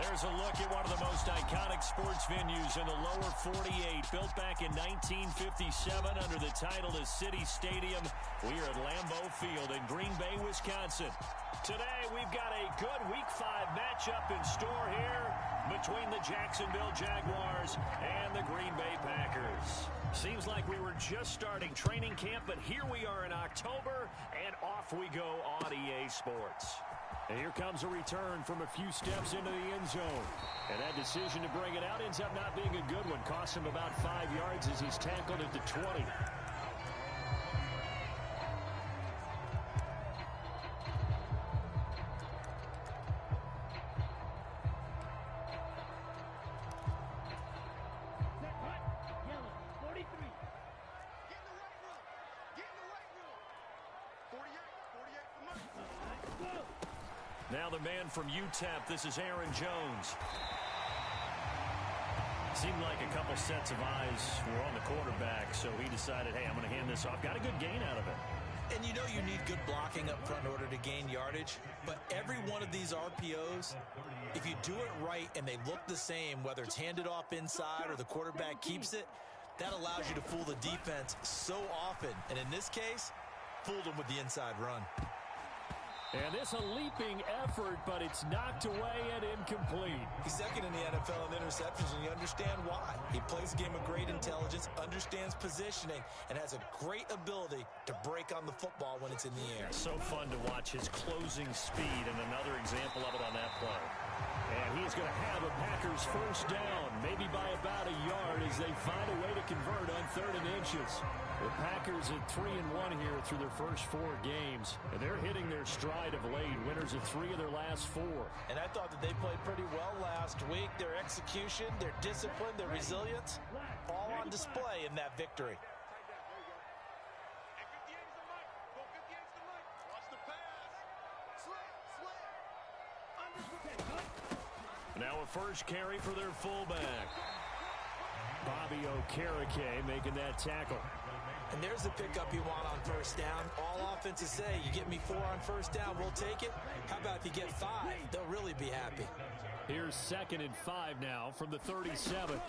There's a look at one of the most iconic sports venues in the lower 48, built back in 1957 under the title of City Stadium. We are at Lambeau Field in Green Bay, Wisconsin. Today, we've got a good Week 5 matchup in store here between the Jacksonville Jaguars and the Green Bay Packers. Seems like we were just starting training camp, but here we are in October, and off we go on EA Sports. And here comes a return from a few steps into the end zone. And that decision to bring it out ends up not being a good one. Costs him about 5 yards as he's tackled at the 20. Now the man from UTEP, this is Aaron Jones. Seemed like a couple sets of eyes were on the quarterback, so he decided, hey, I'm going to hand this off. Got a good gain out of it. And you know you need good blocking up front in order to gain yardage, but every one of these RPOs, if you do it right and they look the same, whether it's handed off inside or the quarterback keeps it, that allows you to fool the defense so often. And in this case, fooled them with the inside run. And this a leaping effort, but it's knocked away and incomplete. He's second in the NFL in interceptions, and you understand why. He plays a game of great intelligence, understands positioning, and has a great ability to break on the football when it's in the air. So fun to watch his closing speed, and another example of it on that play. And he's going to have a Packers first down, maybe by about a yard as they find a way to convert on 3rd and inches. The Packers at 3-1 here through their first 4 games. And they're hitting their stride of late, winners of 3 of their last 4. And I thought that they played pretty well last week. Their execution, their discipline, their resilience, all on display in that victory. Now a first carry for their fullback. Bobby Okereke making that tackle. And there's the pickup you want on first down. All offenses say, you get me 4 on first down, we'll take it. How about if you get 5? They'll really be happy. Here's 2nd and 5 now from the 37.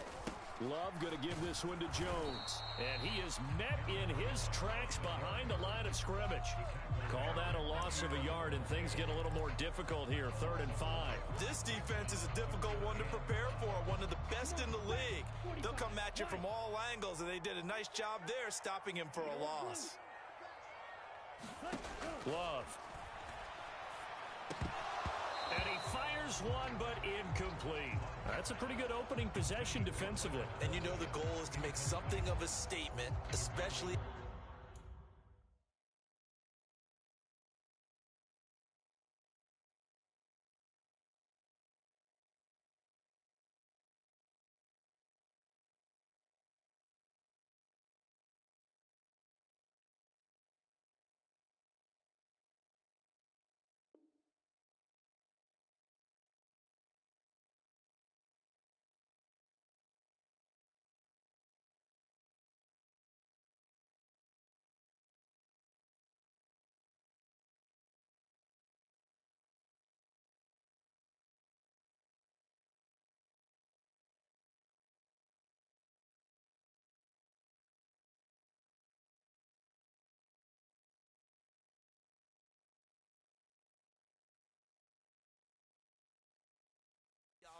Love going to give this one to Jones. And he is met in his tracks behind the line of scrimmage. Call that a loss of a yard, and things get a little more difficult here, 3rd and 5. This defense is a difficult one to prepare for, one of the best in the league. They'll come at you from all angles, and they did a nice job there stopping him for a loss. Love. And he fires one, but incomplete. That's a pretty good opening possession defensively. And you know the goal is to make something of a statement, especially...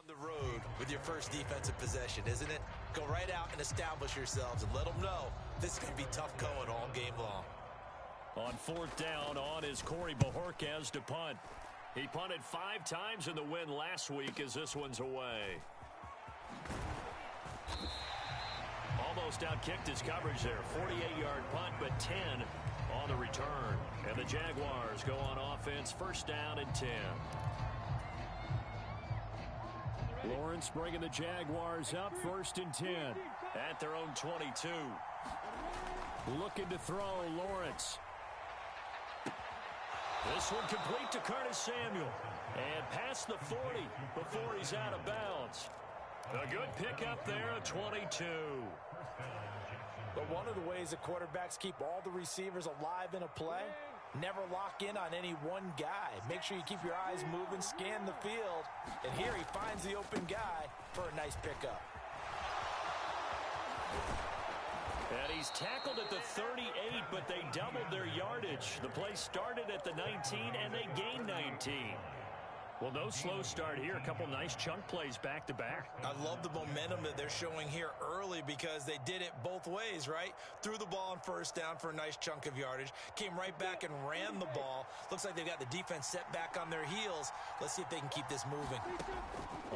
the road with your first defensive possession, isn't it? Go right out and establish yourselves and let them know this is going to be tough going all game long. On 4th down, on is Corey Bojorquez to punt. He punted 5 times in the win last week as this one's away. Almost outkicked his coverage there. 48-yard punt, but 10 on the return. And the Jaguars go on offense, 1st down and 10. Lawrence bringing the Jaguars up, 1st and 10 at their own 22. Looking to throw, Lawrence. This one complete to Curtis Samuel. And past the 40 before he's out of bounds. A good pickup there at 22. But one of the ways that quarterbacks keep all the receivers alive in a play Never lock in on any one guy. Make sure you keep your eyes moving, scan the field. And here he finds the open guy for a nice pickup. And he's tackled at the 38, but they doubled their yardage. The play started at the 19, and they gained 19. Well, no slow start here. A couple nice chunk plays back-to-back. I love the momentum that they're showing here early because they did it both ways, right? Threw the ball on first down for a nice chunk of yardage. Came right back and ran the ball. Looks like they've got the defense set back on their heels. Let's see if they can keep this moving.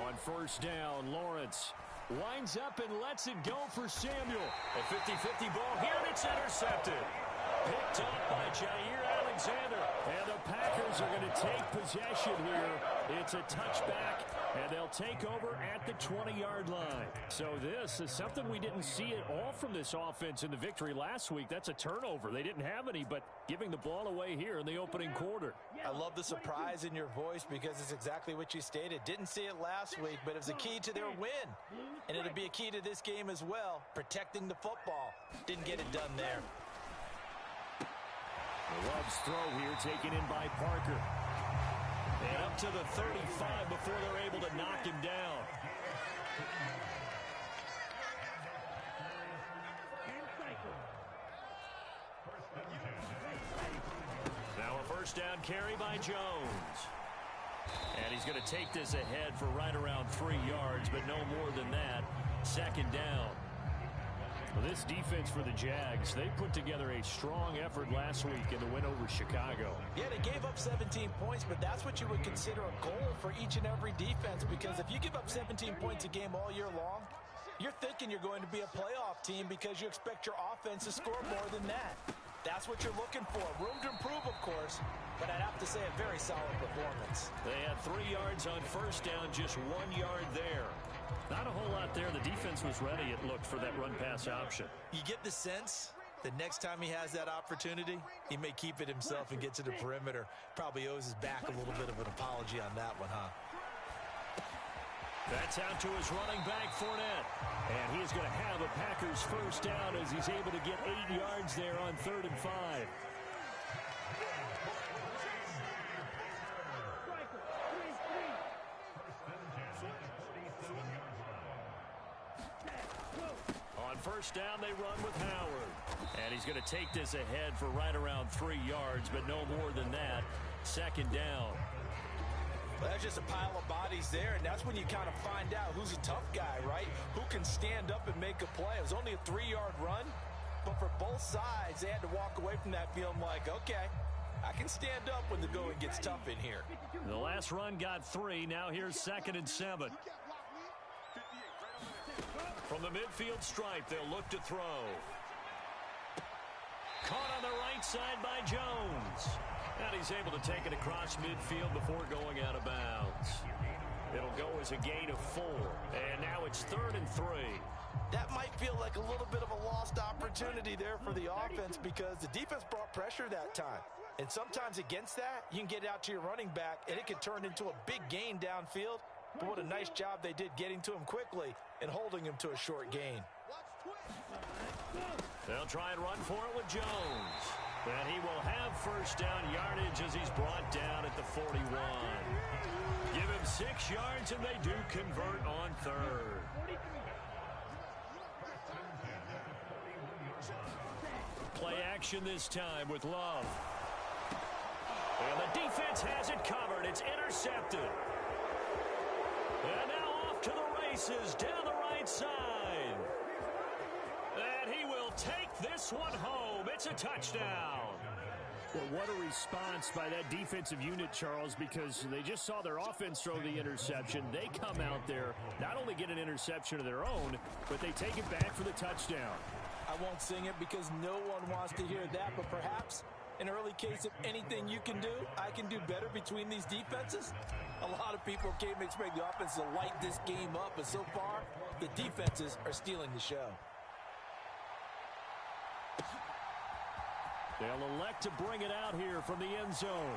On first down, Lawrence winds up and lets it go for Samuel. A 50-50 ball here, and it's intercepted. Picked up by Jair Alexander. And the Packers are going to take possession here. It's a touchback, and they'll take over at the 20-yard line. So this is something we didn't see at all from this offense in the victory last week. That's a turnover. They didn't have any, but giving the ball away here in the opening quarter. I love the surprise in your voice because it's exactly what you stated. Didn't see it last week, but it was a key to their win. And it'll be a key to this game as well, protecting the football. Didn't get it done there. Love's throw here taken in by Parker. And up to the 35 before they're able to knock him down. Now a first down carry by Jones. And he's going to take this ahead for right around 3 yards, but no more than that. Second down. Well, this defense for the Jags, they put together a strong effort last week in the win over Chicago. Yeah, they gave up 17 points, but that's what you would consider a goal for each and every defense, because if you give up 17 points a game all year long, you're thinking you're going to be a playoff team because you expect your offense to score more than that. That's what you're looking for. Room to improve, of course, but I'd have to say a very solid performance. They had 3 yards on first down, just 1 yard there. Not a whole lot there. The defense was ready, it looked, for that run-pass option. You get the sense that next time he has that opportunity, he may keep it himself and get to the perimeter. Probably owes his back a little bit of an apology on that one, huh? That's out to his running back, Fournette. And he is going to have a Packers first down as he's able to get 8 yards there on 3rd and 5. On first down, they run with Howard. And he's going to take this ahead for right around 3 yards, but no more than that. Second down. Well, that's just a pile of bodies there, and that's when you kind of find out who's a tough guy, right? Who can stand up and make a play. It was only a 3-yard run, but for both sides, they had to walk away from that feeling like, okay, I can stand up when the going gets tough in here. The last run got 3. Now here's 2nd and 7. From the midfield stripe, they'll look to throw. Caught on the right side by Jones. And he's able to take it across midfield before going out of bounds. It'll go as a gain of 4. And now it's 3rd and 3. That might feel like a little bit of a lost opportunity there for the offense because the defense brought pressure that time. And sometimes against that, you can get it out to your running back, and it can turn into a big gain downfield. But what a nice job they did getting to him quickly and holding him to a short gain. They'll try and run for it with Jones. And he will have first down yardage as he's brought down at the 41. Give him 6 yards, and they do convert on 3rd. Play action this time with Love. And the defense has it covered. It's intercepted. And now off to the races down the right side. And he will take this one home. It's a touchdown. Well, what a response by that defensive unit, Charles, because they just saw their offense throw the interception. They come out there, not only get an interception of their own, but they take it back for the touchdown. I won't sing it because no one wants to hear that, but perhaps an early case of anything you can do, I can do better between these defenses. A lot of people came to expect the offense to light this game up, but so far, the defenses are stealing the show. They'll elect to bring it out here from the end zone.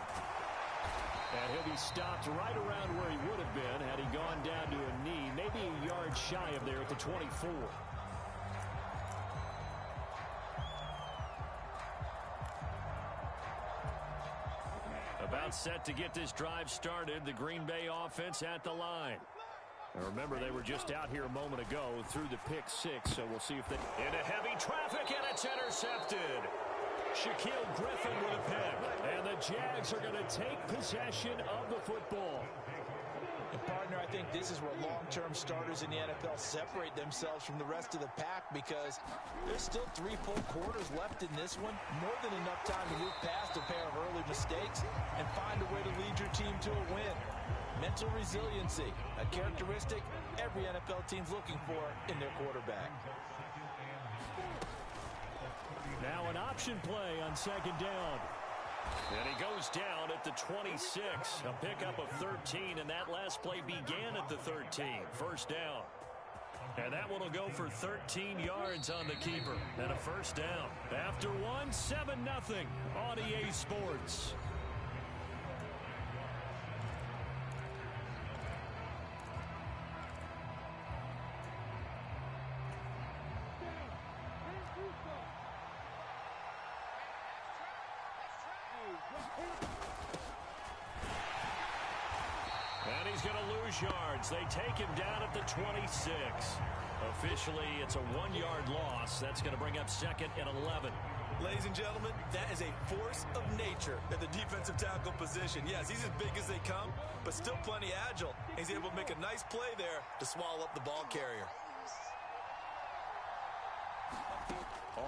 And he'll be stopped right around where he would have been had he gone down to a knee, maybe a yard shy of there at the 24. Set to get this drive started. The Green Bay offense at the line. Now remember, they were just out here a moment ago through the pick six, so we'll see if they... Into heavy traffic, and it's intercepted. Shaquille Griffin with a pick. And the Jags are going to take possession of the football. And partner, I think this is where long-term starters in the NFL separate themselves from the rest of the pack, because there's still 3 full quarters left in this one. More than enough time to move past a pair of early mistakes and find a way to lead your team to a win. Mental resiliency, a characteristic every NFL team's looking for in their quarterback. Now an option play on second down. And he goes down at the 26. A pickup of 13, and that last play began at the 13. First down. And that one will go for 13 yards on the keeper. And a first down. After one, 7-0 on EA Sports. And he's going to lose yards. They take him down at the 26. Officially, it's a 1-yard loss. That's going to bring up second and 11. Ladies and gentlemen, that is a force of nature at the defensive tackle position. Yes, he's as big as they come, but still plenty agile. He's able to make a nice play there to swallow up the ball carrier.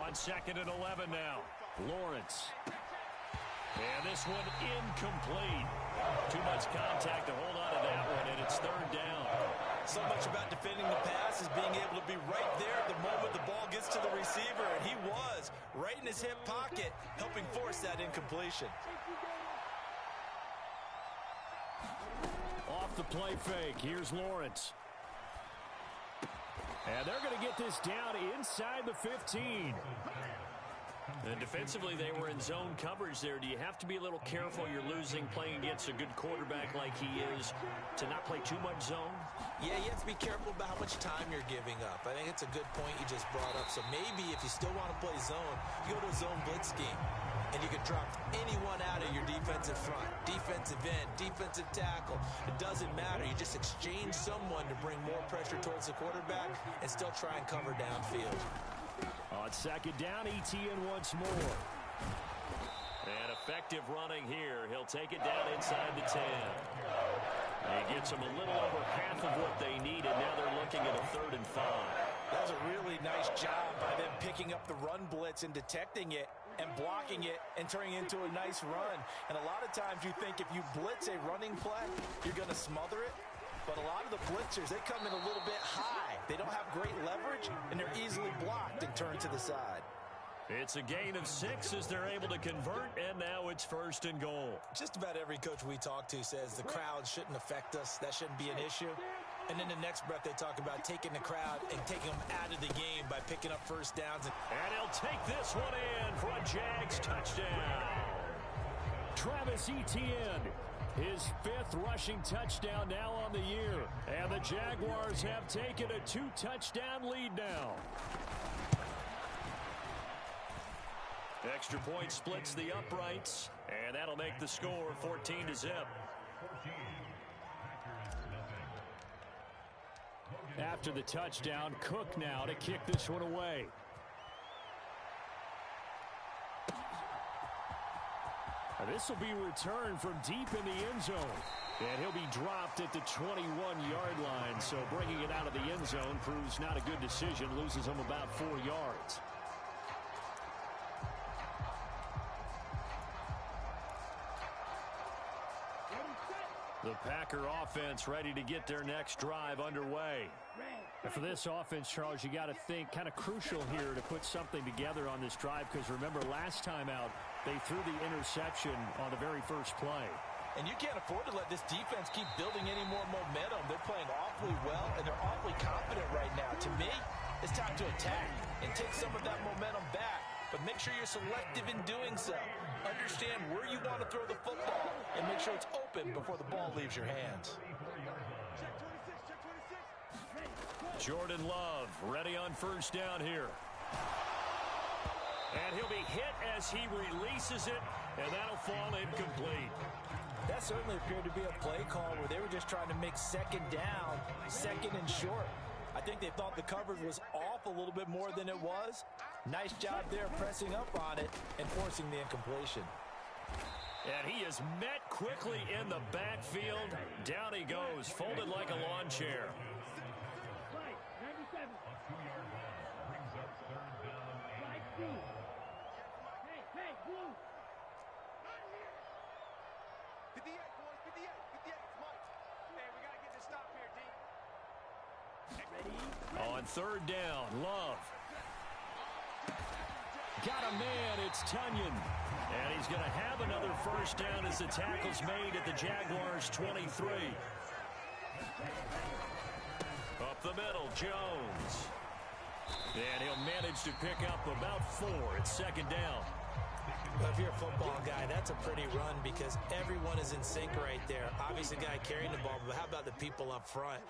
On second and 11 now. Lawrence. And this one incomplete. Too much contact to hold on to that one, and it's third down. So much about defending the pass is being able to be right there at the moment the ball gets to the receiver, and he was right in his hip pocket, helping force that incompletion. Off the play fake, here's Lawrence. And they're going to get this down inside the 15. And defensively, they were in zone coverage there. Do you have to be a little careful? You're losing playing against a good quarterback like he is to not play too much zone? Yeah, you have to be careful about how much time you're giving up. I think it's a good point you just brought up. So maybe if you still want to play zone, you go to a zone blitz scheme. And you can drop anyone out of your defensive front, defensive end, defensive tackle. It doesn't matter. You just exchange someone to bring more pressure towards the quarterback and still try and cover downfield. On second down, ETN once more. And effective running here. He'll take it down inside the 10. He gets them a little over half of what they needed. Now they're looking at a 3rd and 5. That was a really nice job by them picking up the run blitz and detecting it and blocking it and turning it into a nice run. And a lot of times you think if you blitz a running play, you're going to smother it. But a lot of the blitzers, they come in a little bit high. They don't have great leverage, and they're easily blocked and turned to the side. It's a gain of 6 as they're able to convert, and now it's 1st and goal. Just about every coach we talk to says the crowd shouldn't affect us. That shouldn't be an issue. And in the next breath, they talk about taking the crowd and taking them out of the game by picking up first downs. And he'll take this one in for a Jags touchdown. Travis Etienne, his 5th rushing touchdown now on the year. And the Jaguars have taken a 2-touchdown lead now. Extra point splits the uprights, and that'll make the score 14-0. After the touchdown, Cook now to kick this one away. This will be returned from deep in the end zone. And he'll be dropped at the 21-yard line. So bringing it out of the end zone proves not a good decision. Loses him about 4 yards. The Packer offense ready to get their next drive underway. And for this offense, Charles, you got to think kind of crucial here to put something together on this drive, because remember last time out they threw the interception on the very first play. And you can't afford to let this defense keep building any more momentum. They're playing awfully well, and they're awfully confident right now. To me, it's time to attack and take some of that momentum back. But make sure you're selective in doing so. Understand where you want to throw the football and make sure it's open before the ball leaves your hands. Jordan Love ready on first down here. And he'll be hit as he releases it, and that'll fall incomplete. That certainly appeared to be a play call where they were just trying to make second down, second and short. I think they thought the coverage was off a little bit more than it was. Nice job there pressing up on it and forcing the incompletion. And he is met quickly in the backfield. Down he goes, folded like a lawn chair. On third down, Love. Got a man, it's Tunyon. And he's going to have another first down as the tackle's made at the Jaguars' 23. Up the middle, Jones. And he'll manage to pick up about 4 at second down. Well, if you're a football guy, that's a pretty run because everyone is in sync right there. Obviously, the guy carrying the ball, but how about the people up front?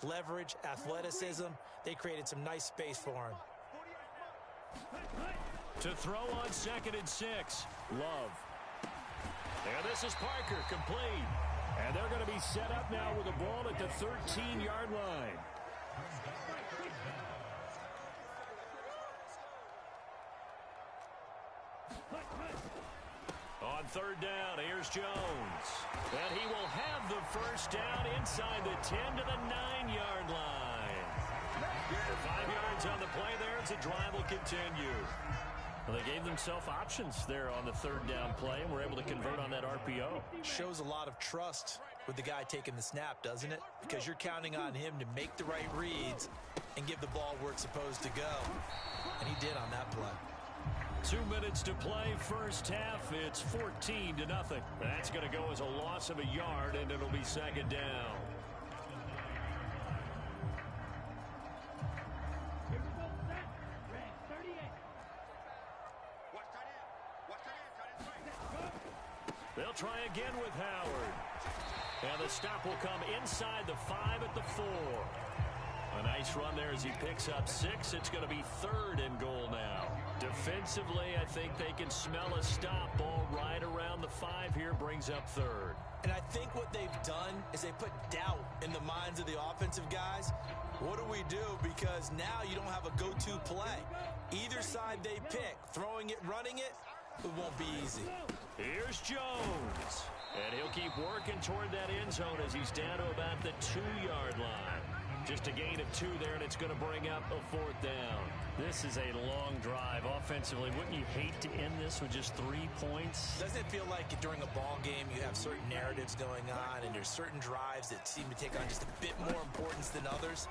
Leverage, athleticism, they created some nice space for him. To throw on 2nd and 6, Love. And this is Parker, complete. And they're going to be set up now with the ball at the 13-yard line. On third down, here's Jones. And he will have the first down inside the 10 to the 9-yard line. 5 yards on the play there as the drive will continue. Well, they gave themselves options there on the third down play and were able to convert on that RPO. Shows a lot of trust with the guy taking the snap, doesn't it? Because you're counting on him to make the right reads and give the ball where it's supposed to go. And he did on that play. 2 minutes to play, first half. It's 14-0. That's going to go as a loss of a yard, and it'll be second down. They'll try again with Howard. And the stop will come inside the 5 at the 4. A nice run there as he picks up 6. It's going to be 3rd and goal now. Defensively, I think they can smell a stop. Ball right around the 5 here, brings up 3rd. And I think what they've done is they put doubt in the minds of the offensive guys. What do we do? Because now you don't have a go-to play. Either side they pick, throwing it, running it, it won't be easy. Here's Jones. And he'll keep working toward that end zone as he's down to about the 2-yard line. Just a gain of 2 there, and it's going to bring up a 4th down. This is a long drive offensively. Wouldn't you hate to end this with just 3 points? Doesn't it feel like during a ball game you have certain narratives going on and there's certain drives that seem to take on just a bit more importance than others?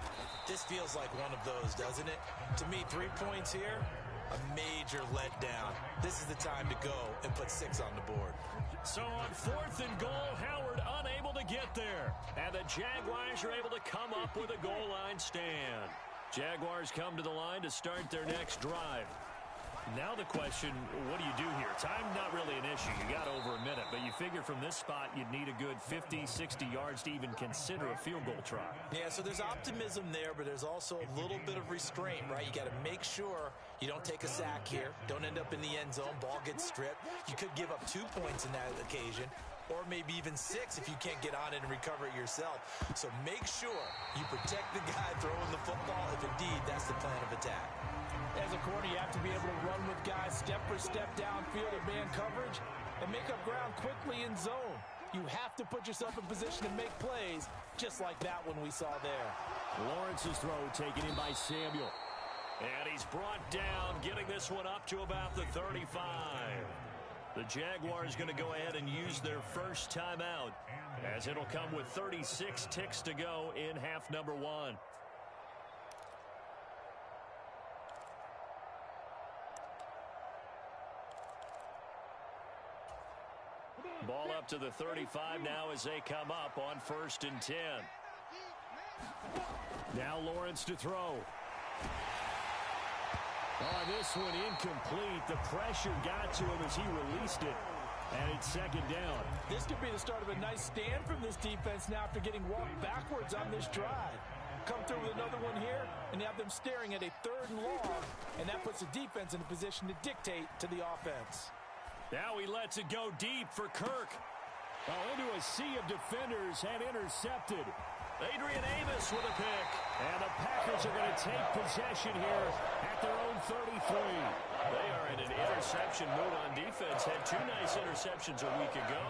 This feels like one of those, doesn't it? To me, 3 points here, a major letdown. This is the time to go and put 6 on the board. So on 4th and goal, Howard unable to get there. And the Jaguars are able to come up with a goal line stand. Jaguars come to the line to start their next drive. Now the question, what do you do here? Time not really an issue. You got over a minute, but you figure from this spot you'd need a good 50, 60 yards to even consider a field goal try. Yeah, so there's optimism there, but there's also a little bit of restraint, right? You got to make sure you don't take a sack here. Don't end up in the end zone. Ball gets stripped. You could give up 2 points in that occasion, or maybe even 6 if you can't get on it and recover it yourself. So make sure you protect the guy throwing the football if indeed that's the plan of attack. As a corner, you have to be able to run with guys step for step downfield in man coverage and make up ground quickly in zone. You have to put yourself in position to make plays, just like that one we saw there. Lawrence's throw taken in by Samuel. And he's brought down, getting this one up to about the 35. The Jaguars going to go ahead and use their first timeout, as it'll come with 36 ticks to go in half number 1. Ball up to the 35 now as they come up on 1st and 10. Now Lawrence to throw. Oh, this one incomplete. The pressure got to him as he released it. And it's second down. This could be the start of a nice stand from this defense now after getting walked backwards on this drive. Come through with another one here, and you have them staring at a 3rd and long, and that puts the defense in a position to dictate to the offense. Now he lets it go deep for Kirk. Oh, into a sea of defenders and intercepted. Adrian Amos with a pick. And the Packers are going to take possession here at their own 33. They are in an interception mood on defense. Had 2 nice interceptions a week ago.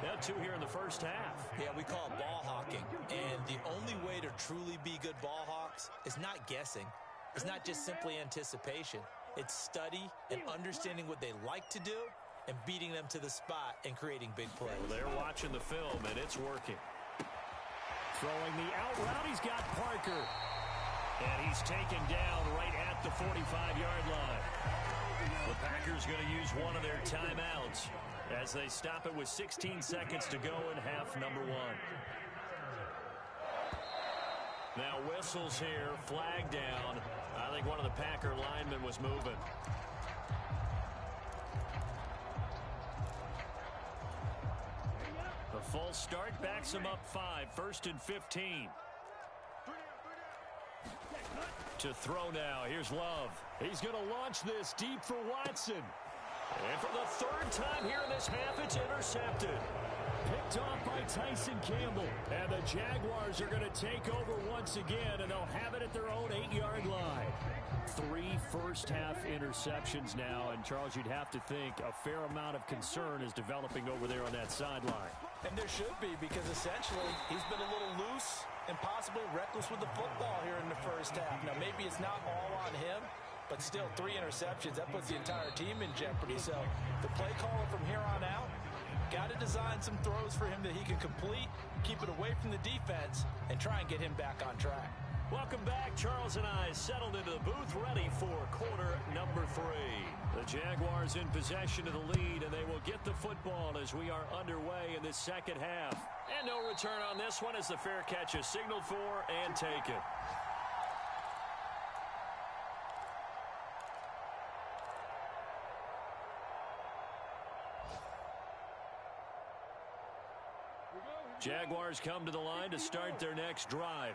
Now 2 here in the first half. Yeah, we call it ball hawking. And the only way to truly be good ball hawks is not guessing. It's not just simply anticipation. It's study and understanding what they like to do and beating them to the spot and creating big plays. Well, they're watching the film, and it's working. Throwing the out route, he's got Parker. And he's taken down right at the 45-yard line. The Packers going to use one of their timeouts as they stop it with 16 seconds to go in half number 1. Now whistles here, flag down. I think one of the Packer linemen was moving. The full start backs him up 5, 1st and 15. To throw now, here's Love. He's going to launch this deep for Watson. And for the 3rd time here in this half, it's intercepted. Picked off by Tyson Campbell. And the Jaguars are going to take over once again, and they'll have it at their own 8-yard line. 3 first-half interceptions now, and Charles, you'd have to think a fair amount of concern is developing over there on that sideline. And there should be, because essentially he's been a little loose and possibly reckless with the football here in the first half. Now, maybe it's not all on him, but still 3 interceptions. That puts the entire team in jeopardy. So the play caller from here on out got to design some throws for him that he can complete, keep it away from the defense, and try and get him back on track. Welcome back. Charles and I settled into the booth, ready for quarter number 3. The Jaguars in possession of the lead, and they will get the football as we are underway in this second half. And no return on this one as the fair catch is signaled for and taken. Jaguars come to the line to start their next drive.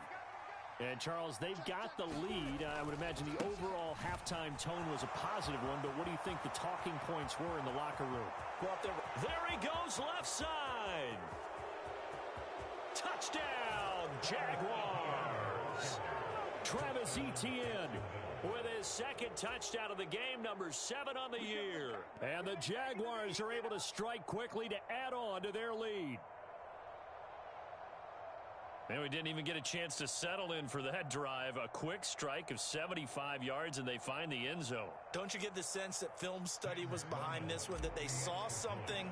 And, Charles, they've got the lead. I would imagine the overall halftime tone was a positive one, but what do you think the talking points were in the locker room? Well, there he goes, left side. Touchdown, Jaguars. Travis Etienne with his 2nd touchdown of the game, number 7 on the year. And the Jaguars are able to strike quickly to add on to their lead. And we didn't even get a chance to settle in for that drive. A quick strike of 75 yards, and they find the end zone. Don't you get the sense that film study was behind this one, that they saw something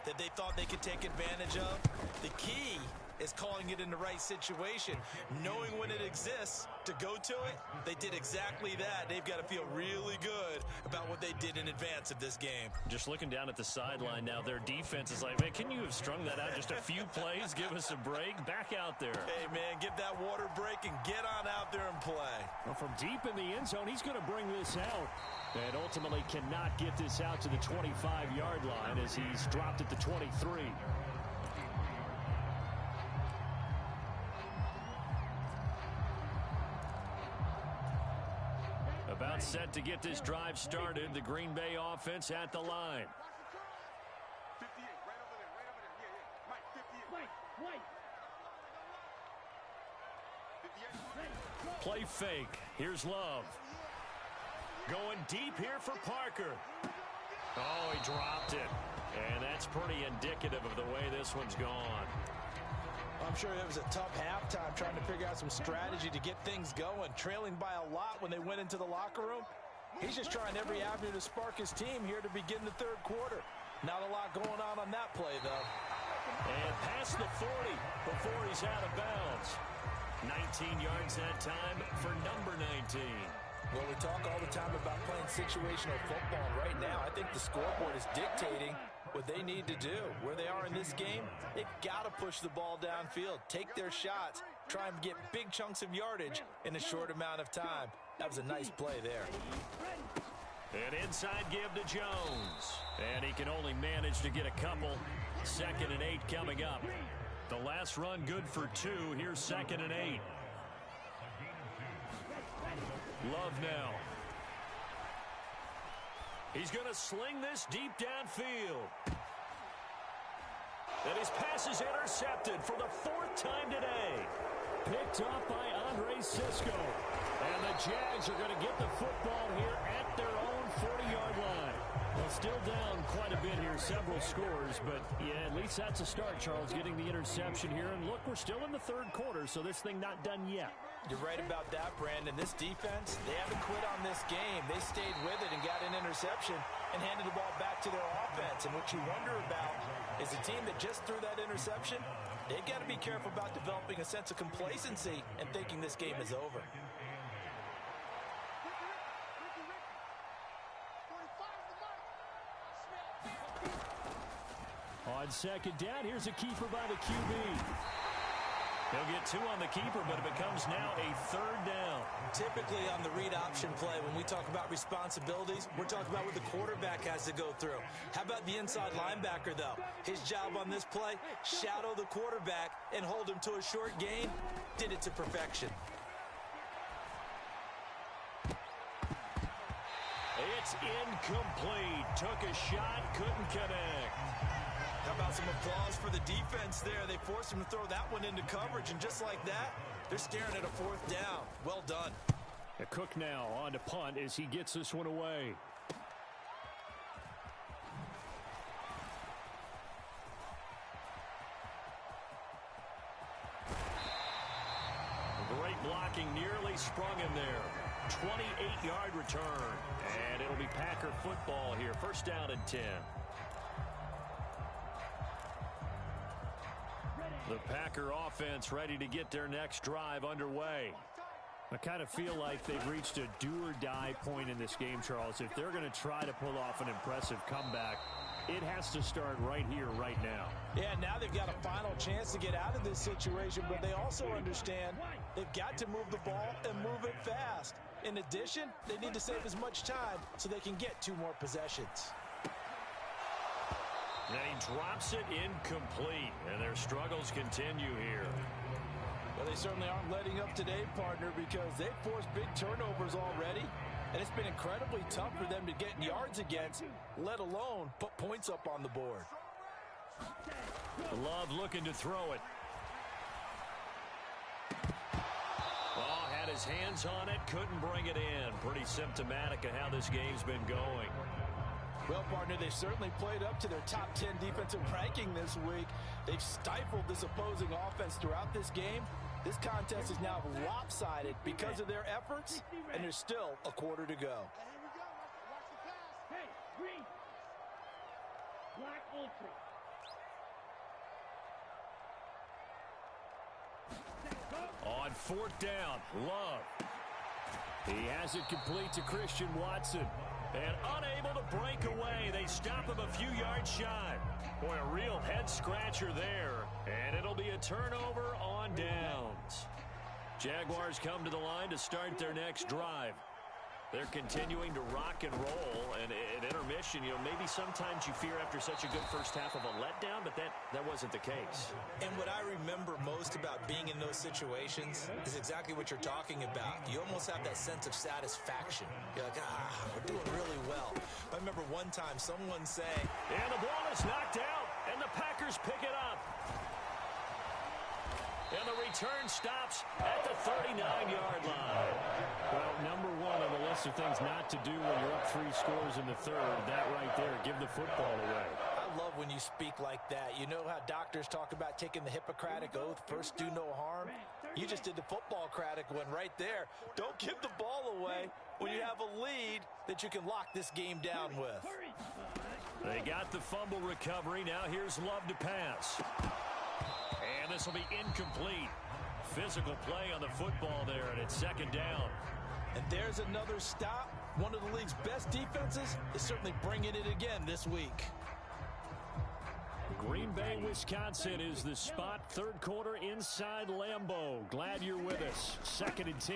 that they thought they could take advantage of? The key is calling it in the right situation, knowing when it exists to go to it. They did exactly that. They've got to feel really good about what they did in advance of this game. Just looking down at the sideline now, their defense is like, man, can you have strung that out just a few plays? Give us a break. Back out there. Hey, man, give that water break and get on out there and play. Well, from deep in the end zone, he's going to bring this out. And ultimately cannot get this out to the 25-yard line as he's dropped at the 23. About set to get this drive started. The Green Bay offense at the line. 58, right over there, right over there. Yeah, Mike, 58. 58. Play fake. Here's Love. Going deep here for Parker. Oh, he dropped it. And that's pretty indicative of the way this one's gone. I'm sure it was a tough halftime trying to figure out some strategy to get things going. Trailing by a lot when they went into the locker room. He's just trying every avenue to spark his team here to begin the 3rd quarter. Not a lot going on that play, though. And past the 40 before he's out of bounds. 19 yards that time for number 19. Well, we talk all the time about playing situational football. And right now, I think the scoreboard is dictating what they need to do. Where they are in this game, they've got to push the ball downfield, take their shots, try and get big chunks of yardage in a short amount of time. That was a nice play there. An inside give to Jones. And he can only manage to get a couple. 2nd and 8 coming up. The last run good for 2. Here's 2nd and 8. Love now. He's going to sling this deep downfield. And his pass is intercepted for the 4th time today. Picked off by Andre Sisco. And the Jags are going to get the football here at their own 40-yard line. Well, still down quite a bit here, several scores, but yeah, at least that's a start, Charles, getting the interception here. And look, we're still in the 3rd quarter, so this thing not done yet. You're right about that, Brandon. This defense, they haven't quit on this game. They stayed with it and got an interception and handed the ball back to their offense. And what you wonder about is a team that just threw that interception, they've got to be careful about developing a sense of complacency and thinking this game is over. On 2nd down, here's a keeper by the QB. He'll get 2 on the keeper, but it becomes now a 3rd down. Typically on the read option play, when we talk about responsibilities, we're talking about what the quarterback has to go through. How about the inside linebacker, though? His job on this play, shadow the quarterback and hold him to a short gain. Did it to perfection. It's incomplete. Took a shot, couldn't connect. How about some applause for the defense there? They forced him to throw that one into coverage, and just like that, they're staring at a 4th down. Well done. Cook now on to punt as he gets this one away. Great blocking, nearly sprung him there. 28-yard return, and it'll be Packer football here. 1st down and 10. The Packer offense ready to get their next drive underway. I kind of feel like they've reached a do-or-die point in this game, Charles. If they're going to try to pull off an impressive comeback, it has to start right here, right now. Yeah, now they've got a final chance to get out of this situation, but they also understand they've got to move the ball and move it fast. In addition, they need to save as much time so they can get 2 more possessions. And he drops it incomplete, and their struggles continue here. Well, they certainly aren't letting up today, partner, because they've forced big turnovers already, and it's been incredibly tough for them to get yards against, let alone put points up on the board. Love looking to throw it. Oh, had his hands on it, couldn't bring it in. Pretty symptomatic of how this game's been going. Well, partner, they've certainly played up to their top 10 defensive ranking this week. They've stifled this opposing offense throughout this game. This contest is now lopsided because of their efforts, and there's still a quarter to go. Hey, green. Black ultra. On 4th down, Love. He has it complete to Christian Watson. And unable to break away. They stop him a few yards shy. Boy, a real head-scratcher there. And it'll be a turnover on downs. Jaguars come to the line to start their next drive. They're continuing to rock and roll, and at intermission, maybe sometimes you fear after such a good first half of a letdown, but that wasn't the case. And what I remember most about being in those situations is exactly what you're talking about. You almost have that sense of satisfaction. You're like, we're doing really well. I remember one time someone say, and the ball is knocked out, and the Packers pick it up. And the return stops at the 39-yard line. Well, number 1 on the list of things not to do when you're up 3 scores in the 3rd. That right there, give the football away. I love when you speak like that. You know how doctors talk about taking the Hippocratic Oath, first do no harm? You just did the football-cratic one right there. Don't give the ball away when you have a lead that you can lock this game down with. They got the fumble recovery. Now here's Love to pass. And this will be incomplete. Physical play on the football there, and it's 2nd down. And there's another stop. One of the league's best defenses is certainly bringing it again this week. Green Bay, Wisconsin is the spot. 3rd quarter inside Lambeau. Glad you're with us. 2nd and 10.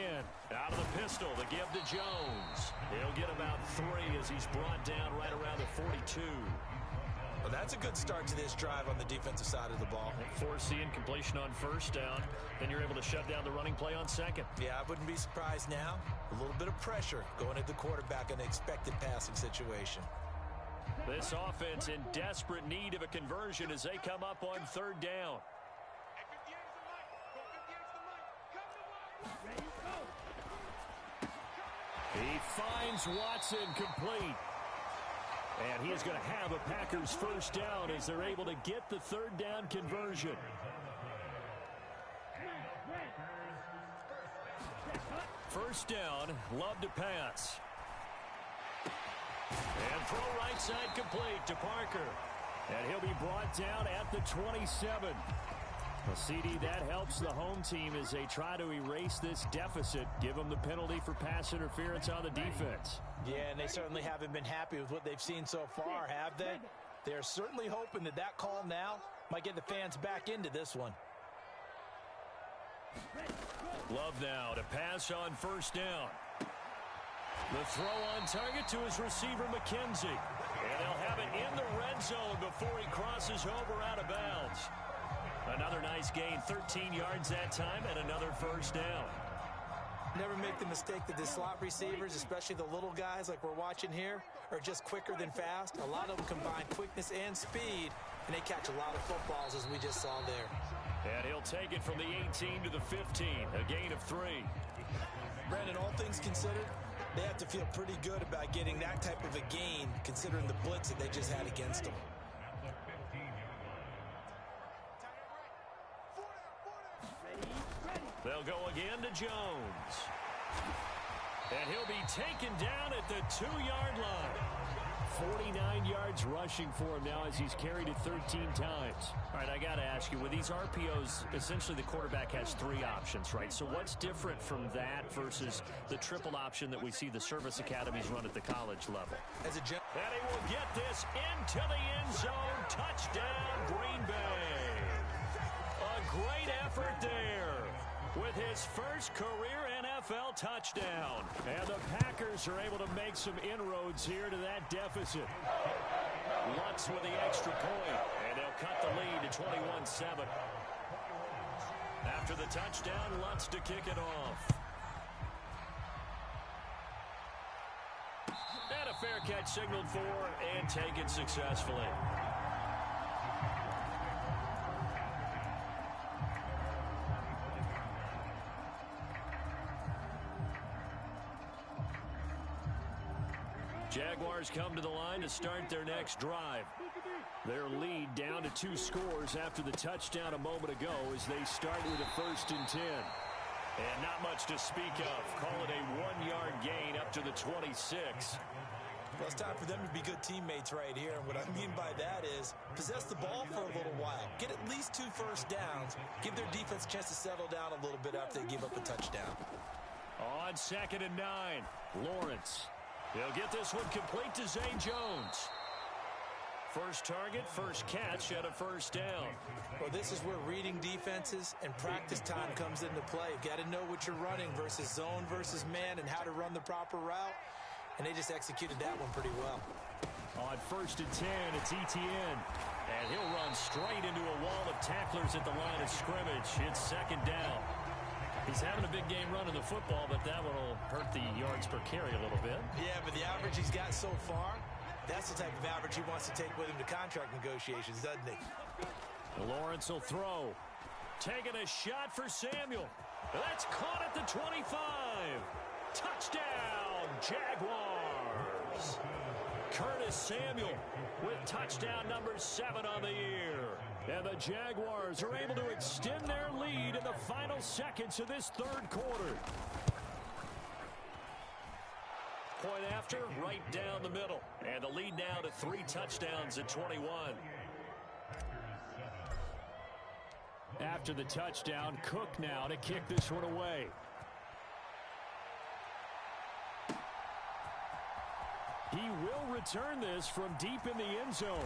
Out of the pistol, the give to Jones. He'll get about 3 as he's brought down right around the 42. Well, that's a good start to this drive on the defensive side of the ball. Force the incompletion on first down. Then you're able to shut down the running play on second. Yeah, I wouldn't be surprised now. A little bit of pressure going at the quarterback in an expected passing situation. This offense in desperate need of a conversion as they come up on third down. He finds Watson complete. And he is going to have a Packers first down as they're able to get the third down conversion. First down, Love to pass. And throw right side complete to Parker. And he'll be brought down at the 27. Well, CD, that helps the home team as they try to erase this deficit, give them the penalty for pass interference on the defense. Yeah, and they certainly haven't been happy with what they've seen so far, have they? They're certainly hoping that that call now might get the fans back into this one. Love now to pass on first down. The throw on target to his receiver, McKenzie. And they'll have it in the red zone before he crosses over out of bounds. Another nice gain, 13 yards that time, and another first down. Never make the mistake that the slot receivers, especially the little guys like we're watching here, are just quicker than fast. A lot of them combine quickness and speed, and they catch a lot of footballs, as we just saw there. And he'll take it from the 18 to the 15, a gain of 3. Brandon, all things considered, they have to feel pretty good about getting that type of a gain, considering the blitz that they just had against them. They'll go again to Jones. And he'll be taken down at the 2-yard line. 49 yards rushing for him now as he's carried it 13 times. All right, I got to ask you, with these RPOs, essentially the quarterback has 3 options, right? So what's different from that versus the triple option that we see the service academies run at the college level? And he will get this into the end zone. Touchdown, Green Bay. A great effort there with his first career NFL touchdown. And the Packers are able to make some inroads here to that deficit. Lutz with the extra point, and they'll cut the lead to 21-7. After the touchdown, Lutz to kick it off. And a fair catch signaled for and taken successfully. Jaguars come to the line to start their next drive. Their lead down to 2 scores after the touchdown a moment ago as they start with a 1st and 10. And not much to speak of. Call it a 1-yard gain up to the 26. Well, it's time for them to be good teammates right here. And what I mean by that is possess the ball for a little while. Get at least 2 first downs. Give their defense a chance to settle down a little bit after they give up a touchdown. On 2nd and 9, Lawrence. He'll get this one complete to Zay Jones. First target, first catch, and a first down. Well, this is where reading defenses and practice time comes into play. You've got to know what you're running versus zone versus man and how to run the proper route. And they just executed that one pretty well. On 1st and 10, it's Etienne. And he'll run straight into a wall of tacklers at the line of scrimmage. It's 2nd down. He's having a big game running the football, but that one will hurt the yards per carry a little bit. Yeah, but the average he's got so far, that's the type of average he wants to take with him to contract negotiations, doesn't he? Lawrence will throw. Taking a shot for Samuel. That's caught at the 25. Touchdown, Jaguars. Curtis Samuel with touchdown number 7 on the year. And the Jaguars are able to extend their lead in the final seconds of this 3rd quarter. Point after, right down the middle. And the lead now to 3 touchdowns at 21. After the touchdown, Cook now to kick this one away. He will return this from deep in the end zone.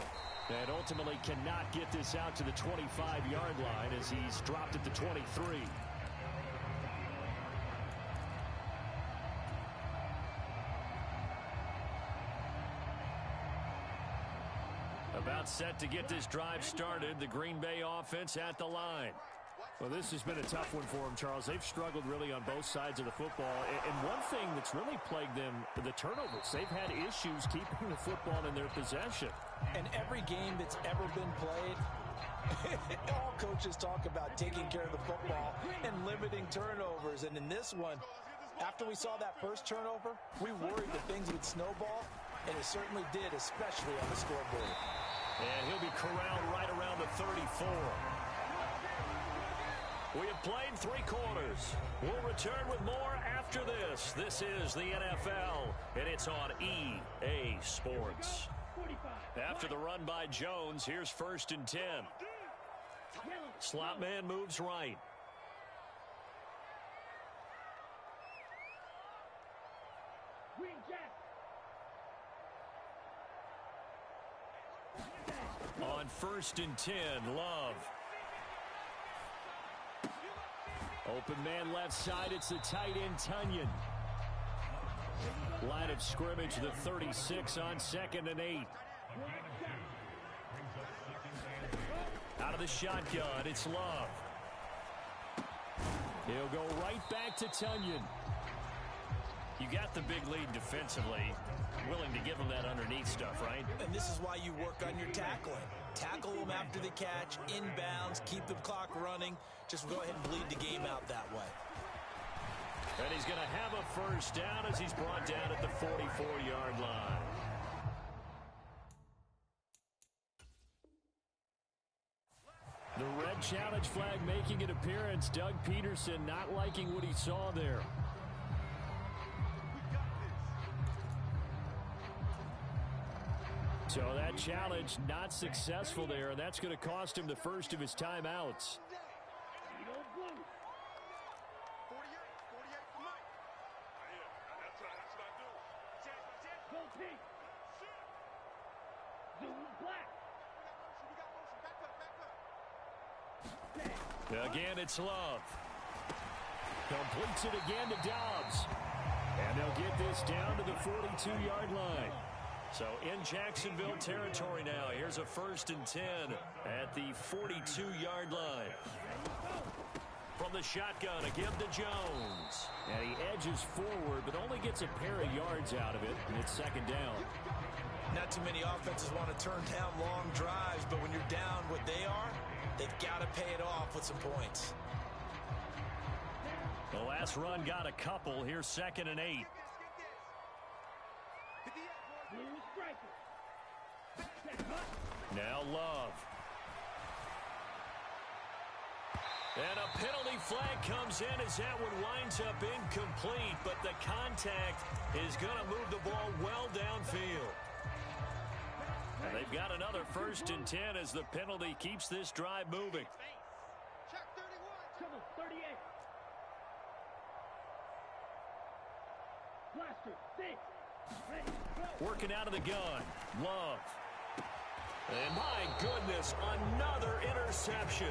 And ultimately cannot get this out to the 25-yard line as he's dropped at the 23. About set to get this drive started. The Green Bay offense at the line. Well, this has been a tough one for them, Charles. They've struggled really on both sides of the football. And one thing that's really plagued them, the turnovers. They've had issues keeping the football in their possession. And every game that's ever been played, all coaches talk about taking care of the football and limiting turnovers. And in this one, after we saw that first turnover, we worried that things would snowball, and it certainly did, especially on the scoreboard. And he'll be corralled right around the 34. We have played 3 quarters. We'll return with more after this. This is the NFL, and it's on EA Sports. After the run by Jones, here's 1st and 10. Slot man moves right. On 1st and 10, Love. Open man left side, it's the tight end, Tunyon. Line of scrimmage, the 36 on 2nd and 8. Out of the shotgun, it's Love. He'll go right back to Tunyon. You got the big lead defensively. Willing to give them that underneath stuff, right? And this is why you work on your tackling. Tackle them after the catch, inbounds, keep the clock running. Just go ahead and bleed the game out that way. And he's going to have a first down as he's brought down at the 44-yard line. The red challenge flag making an appearance. Doug Peterson not liking what he saw there. So that challenge not successful there, and that's going to cost him the first of his timeouts. Again, it's Love. Completes it again to Dobbs. And they'll get this down to the 42-yard line. So in Jacksonville territory now. Here's a 1st and 10 at the 42-yard line. From the shotgun, again to Jones. And he edges forward, but only gets a pair of yards out of it, and it's 2nd down. Not too many offenses want to turn down long drives, but when you're down what they are, they've got to pay it off with some points. The last run got a couple. Here's 2nd and 8. Now Love. And a penalty flag comes in as that one winds up incomplete, but the contact is going to move the ball well downfield. And they've got another 1st and 10 as the penalty keeps this drive moving. Working out of the gun, Love. And my goodness, another interception.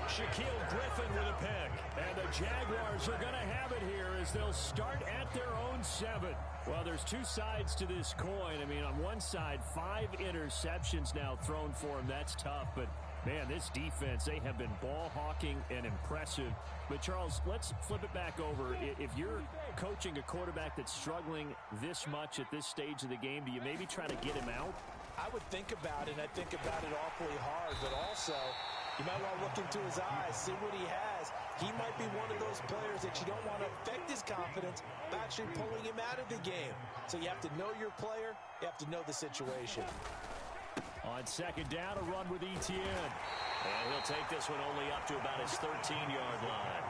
Shaquille Griffin with a pick. And the Jaguars are going to have it here as they'll start at their own 7. Well, there's 2 sides to this coin. I mean, on one side, 5 interceptions now thrown for him. That's tough, but man, this defense, they have been ball hawking and impressive. But, Charles, let's flip it back over. If you're coaching a quarterback that's struggling this much at this stage of the game, do you maybe try to get him out? I would think about it, and I think about it awfully hard, but also you might want to look into his eyes, see what he has. He might be one of those players that you don't want to affect his confidence by actually pulling him out of the game. So you have to know your player. You have to know the situation. On 2nd down, a run with Etienne. And he'll take this one only up to about his 13-yard line.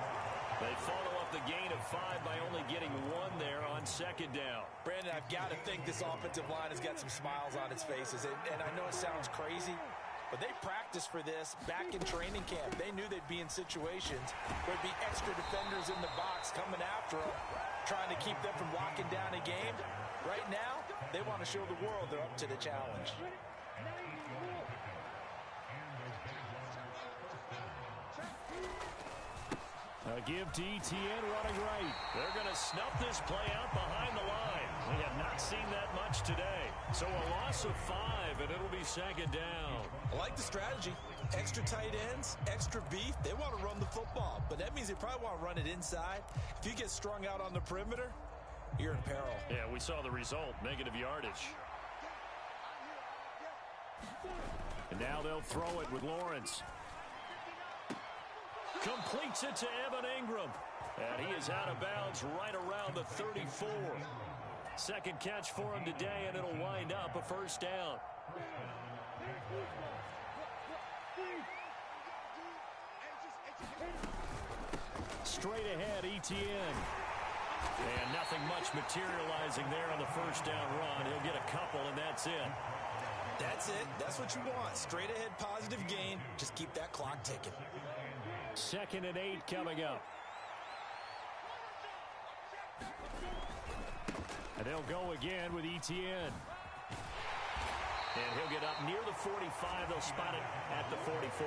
They follow up the gain of 5 by only getting 1 there on 2nd down. Brandon, I've got to think this offensive line has got some smiles on its faces. And I know it sounds crazy, but they practiced for this back in training camp. They knew they'd be in situations where there'd be extra defenders in the box coming after them, trying to keep them from locking down a game. Right now, they want to show the world they're up to the challenge. A give to ETN running right. They're going to snuff this play out behind the line. We have not seen that much today. So a loss of 5, and it'll be second down. I like the strategy. Extra tight ends, extra beef. They want to run the football, but that means they probably want to run it inside. If you get strung out on the perimeter, you're in peril. Yeah, we saw the result, negative yardage. And now they'll throw it with Lawrence. Completes it to Evan Ingram. And he is out of bounds right around the 34. Second catch for him today, and it'll wind up a first down. Straight ahead, ETN. And nothing much materializing there on the first down run. He'll get a couple, and that's it. That's it. That's what you want. Straight ahead positive gain. Just keep that clock ticking. 2nd and 8 coming up. And they'll go again with ETN. And he'll get up near the 45. They'll spot it at the 44.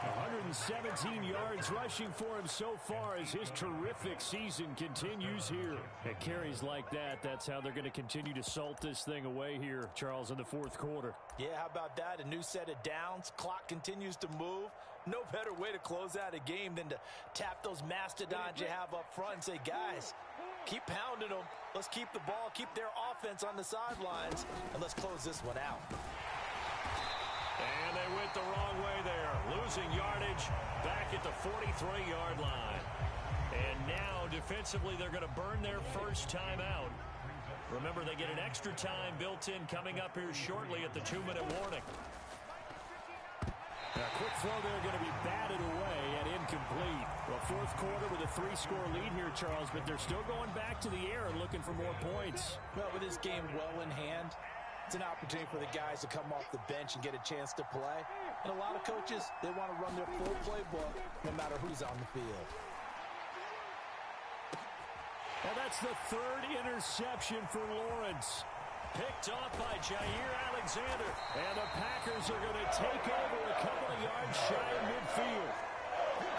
117 yards rushing for him so far as his terrific season continues here. At carries like that, that's how they're going to continue to salt this thing away here, Charles, in the fourth quarter. Yeah, how about that? A new set of downs. Clock continues to move. No better way to close out a game than to tap those mastodons you have up front and say, guys, keep pounding them. Let's keep the ball, keep their offense on the sidelines, and let's close this one out. And they went the wrong way there. Losing yardage back at the 43-yard line. And now, defensively, they're going to burn their first time out. Remember, they get an extra time built in coming up here shortly at the 2-minute warning. A quick throw there going to be batted away and incomplete. Well, fourth quarter with a 3-score lead here, Charles, but they're still going back to the air and looking for more points. Well, with this game well in hand, it's an opportunity for the guys to come off the bench and get a chance to play. And a lot of coaches, they want to run their full playbook no matter who's on the field. And that's the 3rd interception for Lawrence. Picked off by Jair Alexander. And the Packers are going to take over a couple of yards shy of midfield.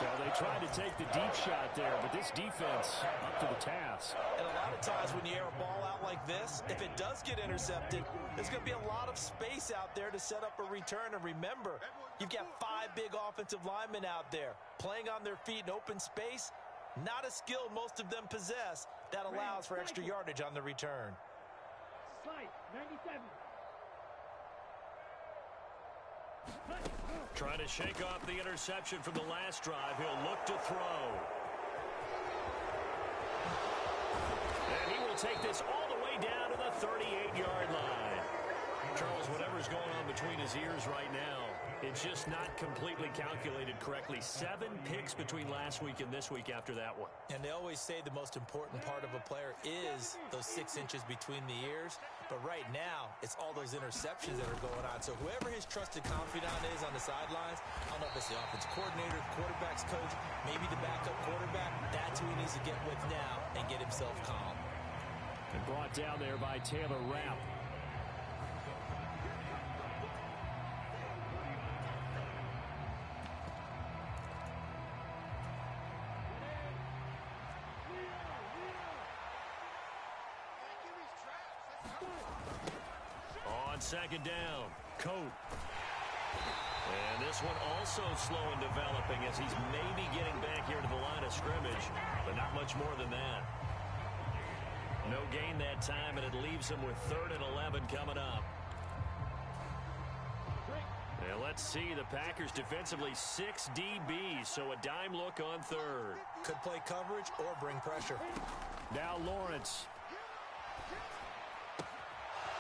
Well, they tried to take the deep shot there, but this defense up to the task. And a lot of times when you air a ball out like this, if it does get intercepted, there's going to be a lot of space out there to set up a return. And remember, you've got 5 big offensive linemen out there playing on their feet in open space. Not a skill most of them possess that allows for extra yardage on the return. Slide, 97. Trying to shake off the interception from the last drive. He'll look to throw. And he will take this all the way down to the 38-yard line. Charles, whatever's going on between his ears right now, it's just not completely calculated correctly. 7 picks between last week and this week after that one. And they always say the most important part of a player is those 6 inches between the ears. But right now, it's all those interceptions that are going on. So whoever his trusted confidant is on the sidelines, I don't know if it's the offensive coordinator, the quarterback's coach, maybe the backup quarterback, that's who he needs to get with now and get himself calm. And brought down there by Taylor Rapp. On second down, Coat. And this one also slow in developing as he's maybe getting back here to the line of scrimmage, but not much more than that. No gain that time, and it leaves him with 3rd and 11 coming up. And let's see, the Packers defensively 6 DBs, so a dime look on 3rd. Could play coverage or bring pressure. Now Lawrence.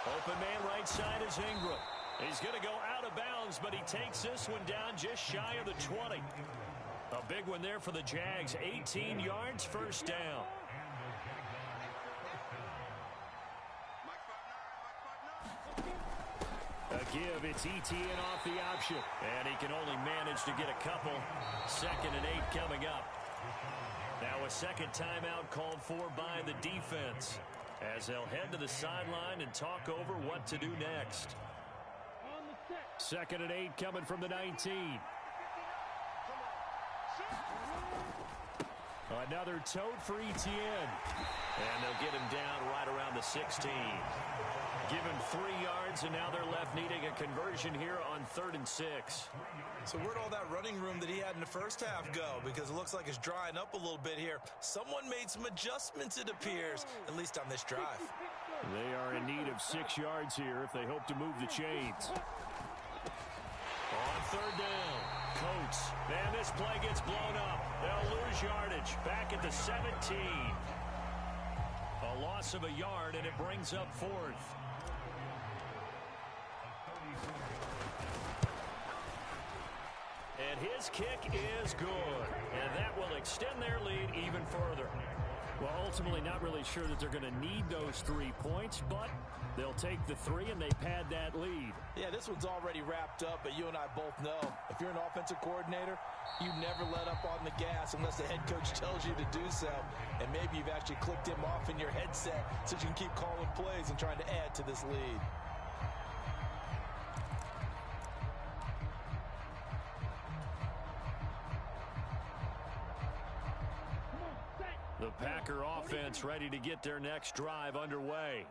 Open man right side is Ingram. He's going to go out of bounds, but he takes this one down just shy of the 20. A big one there for the Jags. 18 yards, first down. A give, it's ETN off the option. And he can only manage to get a couple. 2nd and 8 coming up. Now a second timeout called for by the defense, as they'll head to the sideline and talk over what to do next. 2nd and 8 coming from the 19. Another tote for Etienne. And they'll get him down right around the 16. Give him 3 yards, and now they're left needing a conversion here on 3rd and 6. So where'd all that running room that he had in the first half go? Because it looks like it's drying up a little bit here. Someone made some adjustments, it appears, at least on this drive. They are in need of 6 yards here if they hope to move the chains. On 3rd down, Coates. And this play gets blown up. They'll lose yardage. Back at the 17. A loss of a yard, and it brings up 4th. And his kick is good. And that will extend their lead even further. Well, ultimately not really sure that they're going to need those 3 points, but they'll take the 3 and they pad that lead. Yeah, this one's already wrapped up, but you and I both know if you're an offensive coordinator, you never let up on the gas unless the head coach tells you to do so. And maybe you've actually clicked him off in your headset so you can keep calling plays and trying to add to this lead. The Packer offense ready to get their next drive underway.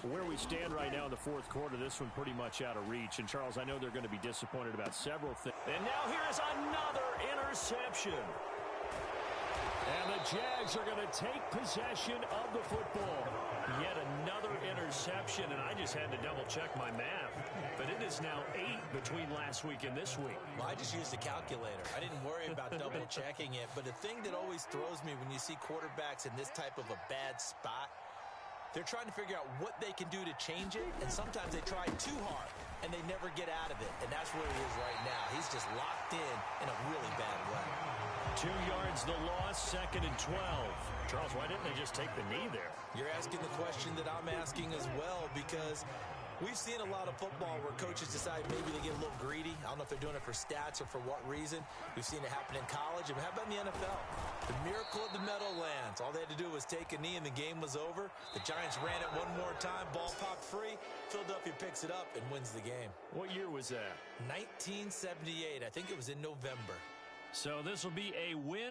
Where we stand right now in the 4th quarter, this one pretty much out of reach. And, Charles, I know they're going to be disappointed about several things. And now here is another interception. And the Jags are going to take possession of the football. Yet another interception, and I just had to double-check my math. But it is now 8 between last week and this week. Well, I just used a calculator. I didn't worry about double-checking it. But the thing that always throws me when you see quarterbacks in this type of a bad spot, they're trying to figure out what they can do to change it, and sometimes they try too hard, and they never get out of it. And that's where he is right now. He's just locked in a really bad way. 2 yards the loss, 2nd and 12. Charles, why didn't they just take the knee there? You're asking the question that I'm asking as well, because we've seen a lot of football where coaches decide maybe they get a little greedy. I don't know if they're doing it for stats or for what reason. We've seen it happen in college. And how about in the NFL? The miracle of the Meadowlands. All they had to do was take a knee and the game was over. The Giants ran it one more time. Ball popped free. Philadelphia picks it up and wins the game. What year was that? 1978. I think it was in November. So this will be a win.